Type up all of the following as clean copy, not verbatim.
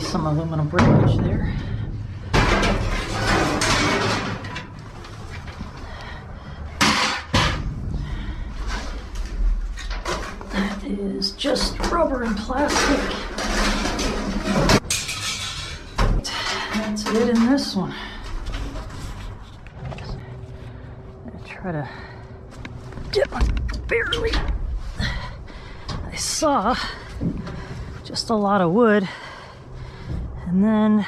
some aluminum breakage there. That is just rubber and plastic. That's it in this one. I try to dip barely. I saw just a lot of wood, and then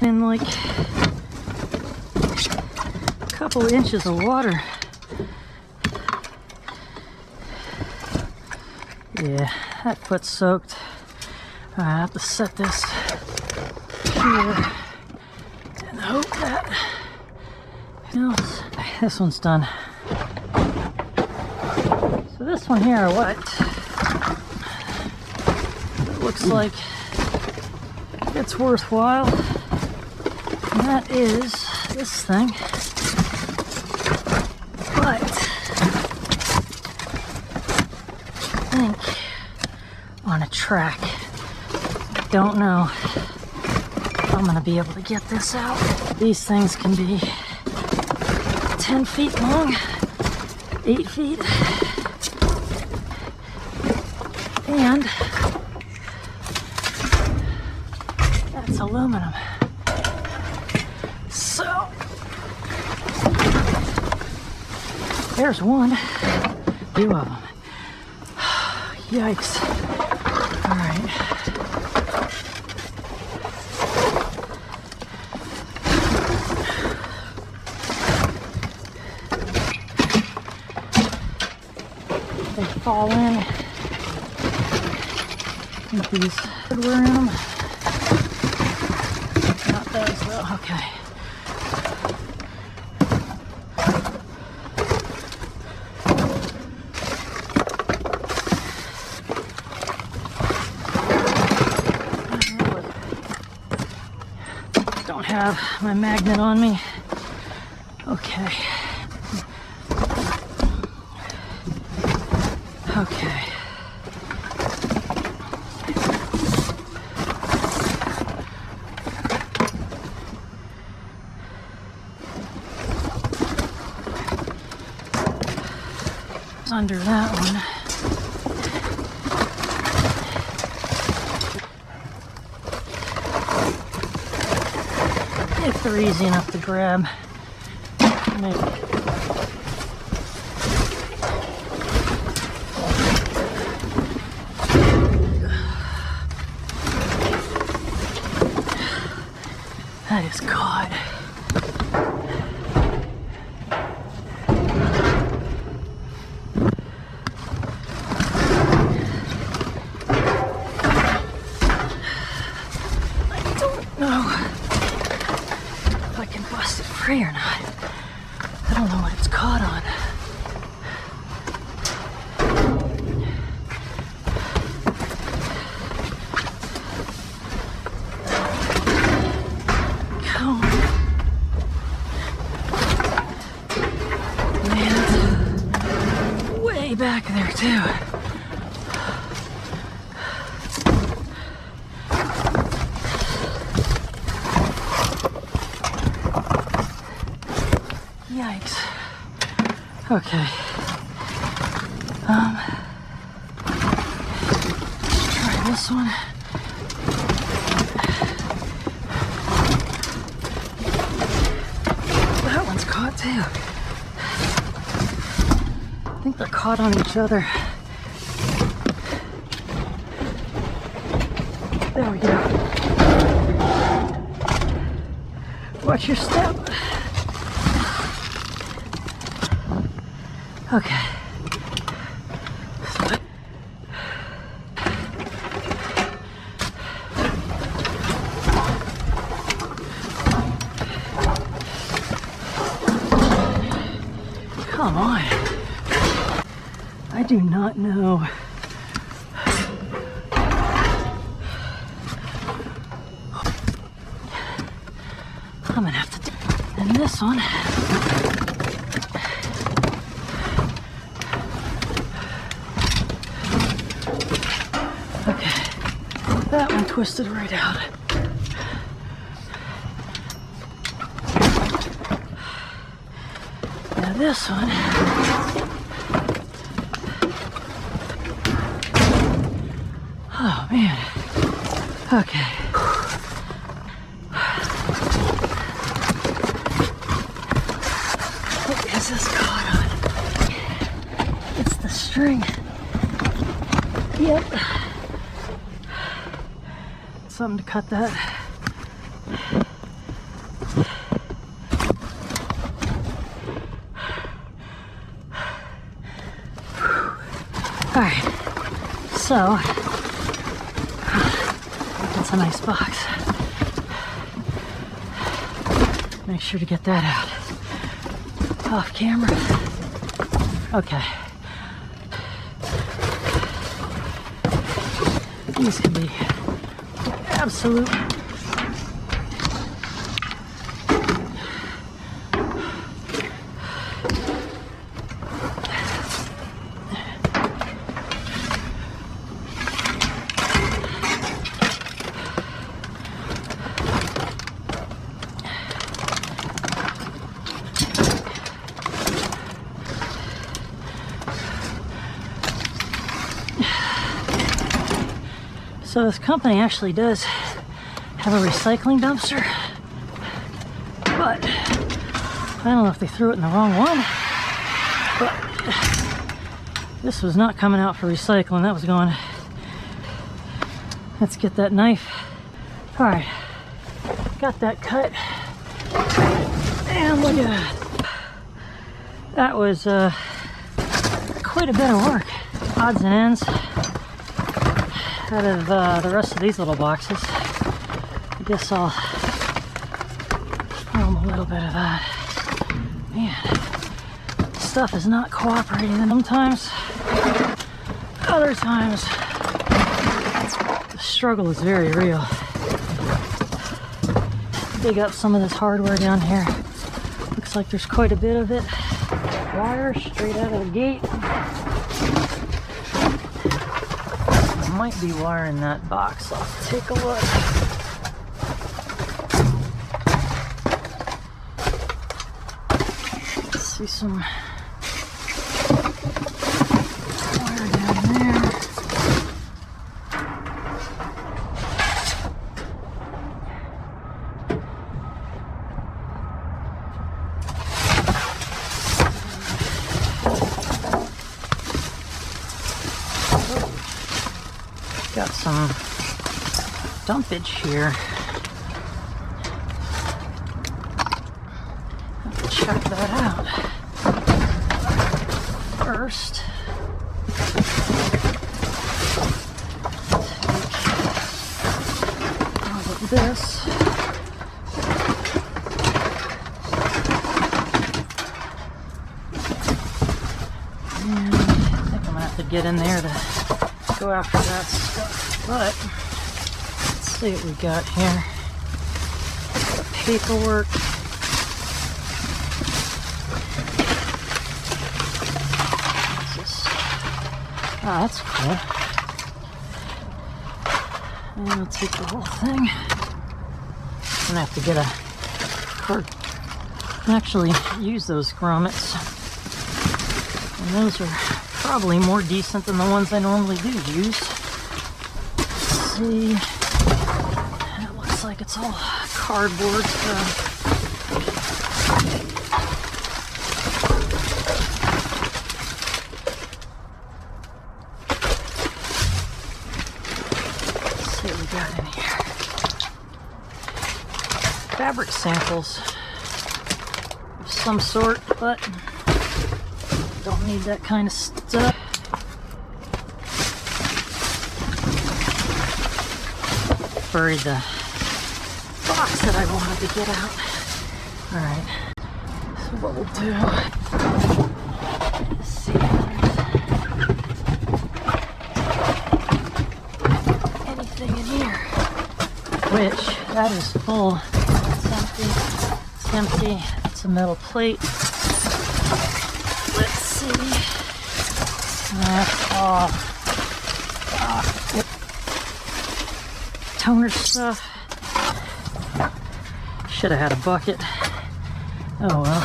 in like a couple inches of water. Yeah, that foot's soaked. I have to set this here and hope that this one's done. So this one here, what? It looks like it's worthwhile. And that is this thing. But I think on a track, I don't know if I'm gonna be able to get this out. These things can be 10 feet long, 8 feet, and that's aluminum. So there's one, 2 of them. Yikes. All right. They fall in with these hardware in them. Not those though. Okay. Don't have my magnet on me. Okay. Okay. It's under that one. If they're easy enough to grab. Maybe. That is caught. I don't know if I can bust it free or not. I don't know what it's caught on. Back there too. Yikes. Okay. Try this one. That one's caught too. I think they're caught on each other. There we go. Watch your step. Okay. Come on. I do not know I'm gonna have to do. And this one. Okay, that one twisted right out. Now this one. Oh man. Okay. What is this caught on? It's the string. Yep. Something to cut that. All right. So that's a nice box. Make sure to get that out. Off camera. Okay. These can be absolute So this company actually does have a recycling dumpster, but I don't know if they threw it in the wrong one, but this was not coming out for recycling. That was going. Let's get that knife. All right, got that cut, and look at that. That was quite a bit of work. Odds and ends out of the rest of these little boxes. I guess I'll film a little bit of that. Man, stuff is not cooperating sometimes. Other times, the struggle is very real. Dig up some of this hardware down here. Looks like there's quite a bit of it. Wire straight out of the gate. Might be wire in that box. I'll take a look. Let's see some wire down there. Got some dumpage here. Have to check that out. First, take all of this. And I think I'm gonna have to get in there to go after that stuff, but let's see what we got here. The paperwork. What's this? Oh, that's cool. And I'll take the whole thing. I'm gonna have to get a card. Actually, use those grommets. And those are probably more decent than the ones I normally do use. Let's see. It looks like it's all cardboard stuff. Let's see what we got in here. Fabric samples of some sort, but don't need that kind of stuff. Buried the box that I wanted to get out. Alright, so what we'll do, let's see if there's anything in here. Which, that is full. That's empty. empty. It's a metal plate. Let's see. That's all. Toner stuff. Should have had a bucket. Oh well.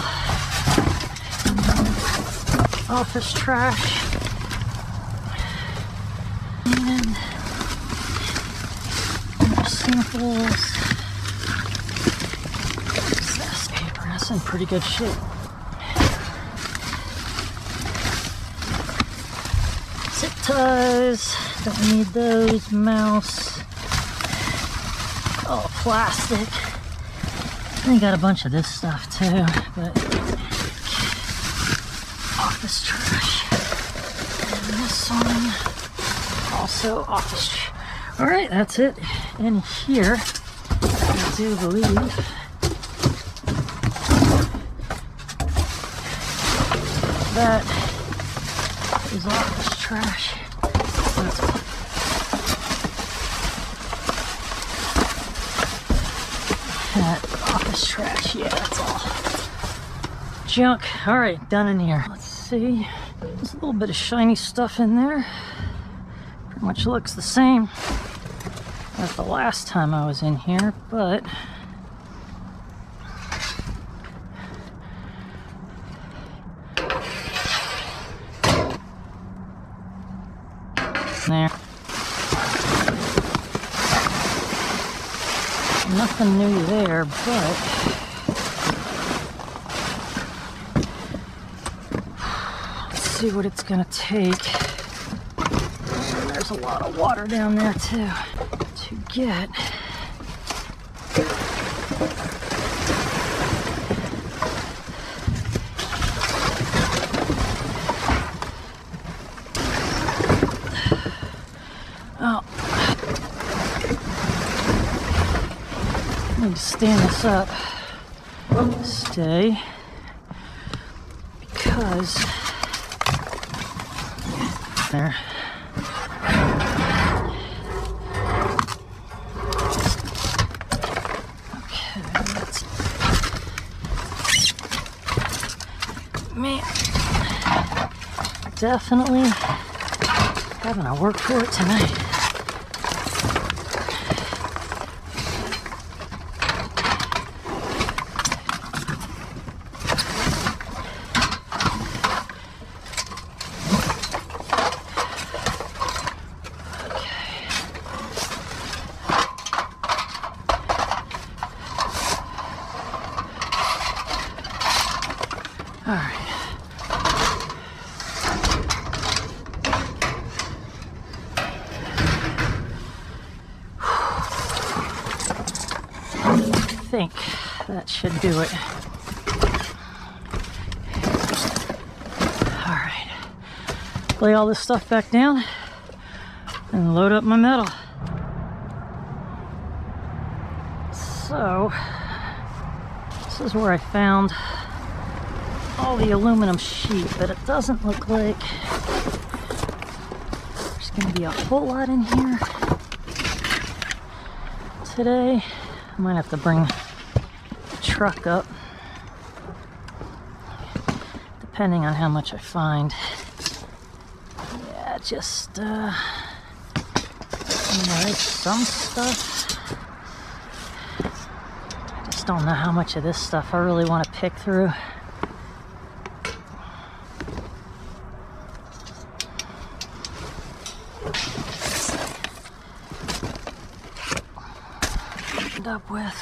Office trash. And more samples. What's this paper? That's in pretty good shape. Zip ties. Don't need those. Mouse. Oh, plastic. I got a bunch of this stuff too, but office trash. And this one, also office trash. All right, that's it. In here, I do believe that is office trash. That's office trash. Yeah, that's all junk. All right, done in here. Let's see. There's a little bit of shiny stuff in there. Pretty much looks the same as the last time I was in here, but there. Nothing new there, but let's see what it's gonna take. And there's a lot of water down there too to get. Oh. I need to stand this up, stay, because there. Okay, let's, man, definitely having to work for it tonight. All right. I think that should do it. All right. Lay all this stuff back down and load up my metal. So, this is where I found all the aluminum sheet, but it doesn't look like there's going to be a whole lot in here today. I might have to bring the truck up, depending on how much I find. Yeah, just, there's some stuff. I just don't know how much of this stuff I really want to pick through. Up with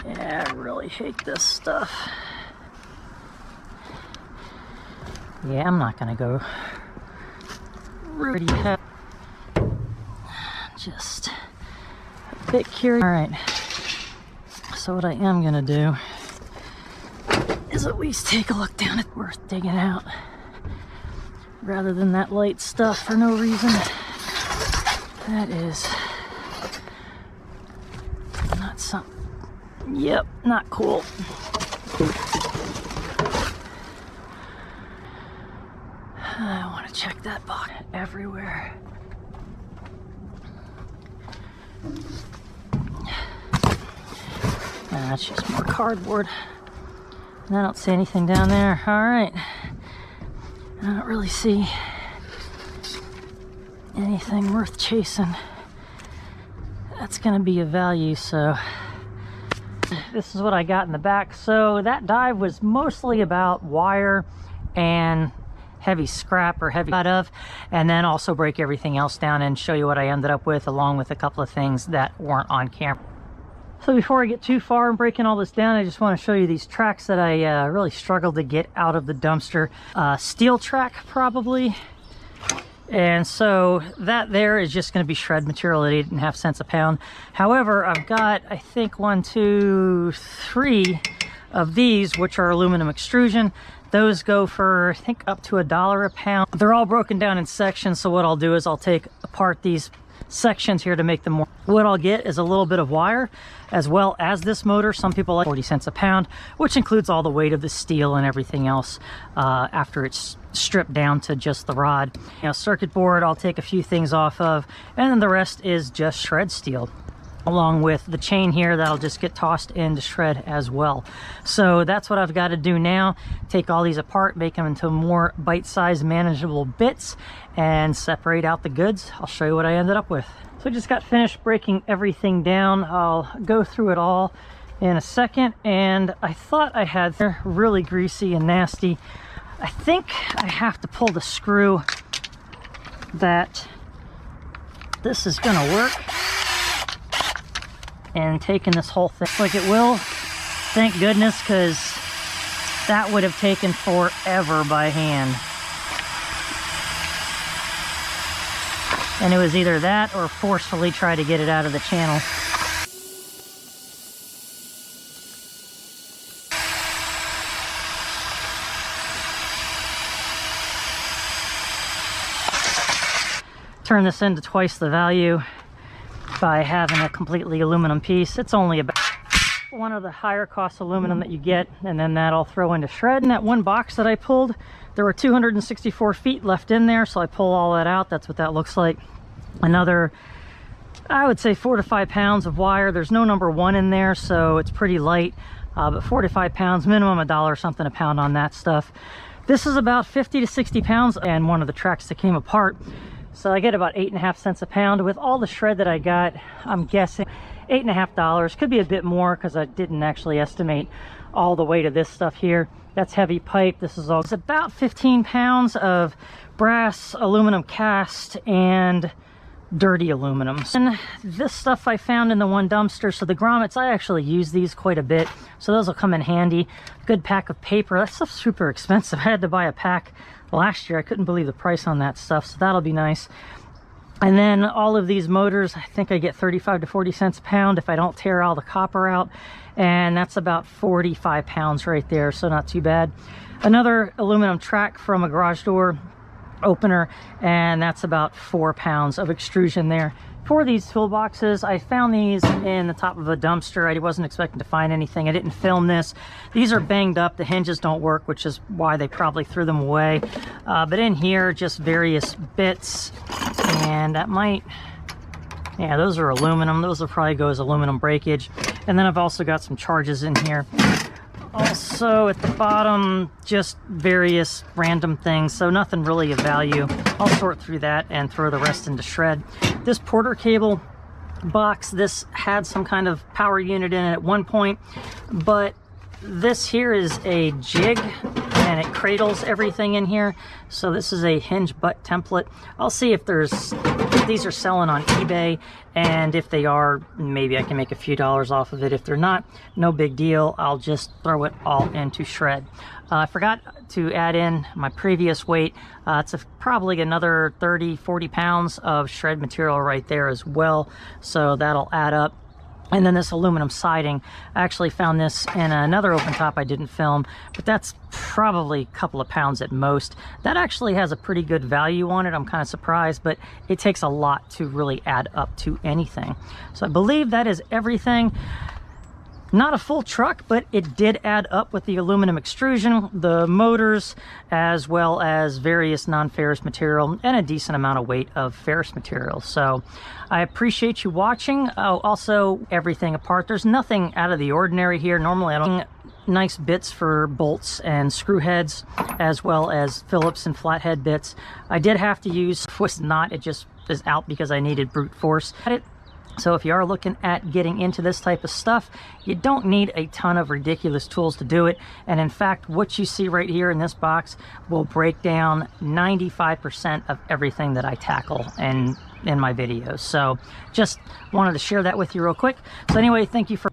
yeah, I really hate this stuff. Yeah, I'm not gonna go just a bit curious. All right, so what I am gonna do is at least take a look down at worth digging out rather than that light stuff for no reason. That is not something. Yep, not cool. I want to check that box everywhere. That's just more cardboard. I don't see anything down there. All right. I don't really see anything worth chasing. That's going to be a value, so this is what I got in the back. So that dive was mostly about wire and heavy scrap or heavy out of, and then also break everything else down and show you what I ended up with, along with a couple of things that weren't on camera. So before I get too far in breaking all this down, I just want to show you these tracks that I really struggled to get out of the dumpster. Steel track probably. And so that there is just going to be shred material at 8.5 cents a pound. However, I've got, I think, 1, 2, 3 of these, which are aluminum extrusion. Those go for, I think, up to $1 a pound. They're all broken down in sections, so what I'll do is I'll take apart these sections here to make them more. What I'll get is a little bit of wire as well as this motor. Some people like 40 cents a pound, which includes all the weight of the steel and everything else after it's stripped down to just the rod. You know, circuit board I'll take a few things off of, and then the rest is just shred steel, along with the chain here that'll just get tossed into shred as well. So that's what I've got to do now. Take all these apart, make them into more bite-sized manageable bits, and separate out the goods. I'll show you what I ended up with. So I just got finished breaking everything down. I'll go through it all in a second, and I thought I had really greasy and nasty. I think I have to pull the screw that this is gonna work, and taking this whole thing like it will. Thank goodness, because that would have taken forever by hand. And it was either that or forcefully try to get it out of the channel. Turn this into twice the value by having a completely aluminum piece. It's only about one of the higher cost aluminum that you get, and then that I'll throw into shred. In that one box that I pulled, there were 264 feet left in there, so I pull all that out. That's what that looks like. Another, I would say 4 to 5 pounds of wire. There's no number 1 in there, so it's pretty light, but 4 to 5 pounds, minimum $1 something a pound on that stuff. This is about 50 to 60 pounds, and one of the tracks that came apart. So I get about 8.5 cents a pound. With all the shred that I got, I'm guessing $8.50. Could be a bit more because I didn't actually estimate all the weight of this stuff here. That's heavy pipe. This is all. It's about 15 pounds of brass, aluminum cast, and dirty aluminum. And this stuff I found in the one dumpster. So the grommets, I actually use these quite a bit, so those will come in handy. Good pack of paper. That stuff's super expensive. I had to buy a pack last year. I couldn't believe the price on that stuff, so that'll be nice. And then all of these motors, I think I get 35 to 40 cents a pound if I don't tear all the copper out, and that's about 45 pounds right there, so not too bad. Another aluminum track from a garage door opener, and that's about 4 pounds of extrusion there. For these toolboxes, I found these in the top of a dumpster. I wasn't expecting to find anything. I didn't film this. These are banged up. The hinges don't work, which is why they probably threw them away. But in here, just various bits, and that might, yeah, those are aluminum. Those will probably go as aluminum breakage. And then I've also got some charges in here. Also at the bottom, just various random things, so nothing really of value. I'll sort through that and throw the rest into shred. This Porter cable box, this had some kind of power unit in it at one point, but this here is a jig and it cradles everything in here. So this is a hinge butt template. I'll see if these are selling on eBay, and if they are, maybe I can make a few dollars off of it. If they're not, no big deal. I'll just throw it all into shred. I forgot to add in my previous weight. It's probably another 30, 40 pounds of shred material right there as well. So that'll add up. And then this aluminum siding, I actually found this in another open top I didn't film, but that's probably a couple of pounds at most. That actually has a pretty good value on it. I'm kind of surprised, but it takes a lot to really add up to anything. So I believe that is everything. Not a full truck, but it did add up with the aluminum extrusion, the motors, as well as various non-ferrous material and a decent amount of weight of ferrous material. So I appreciate you watching. Oh, also, everything apart. There's nothing out of the ordinary here. Normally I don't. Nice bits for bolts and screw heads, as well as Phillips and flathead bits. I did have to use twist knot. It just is out because I needed brute force at it. So if you are looking at getting into this type of stuff, you don't need a ton of ridiculous tools to do it. And in fact, what you see right here in this box will break down 95% of everything that I tackle in my videos. So just wanted to share that with you real quick. So anyway, thank you for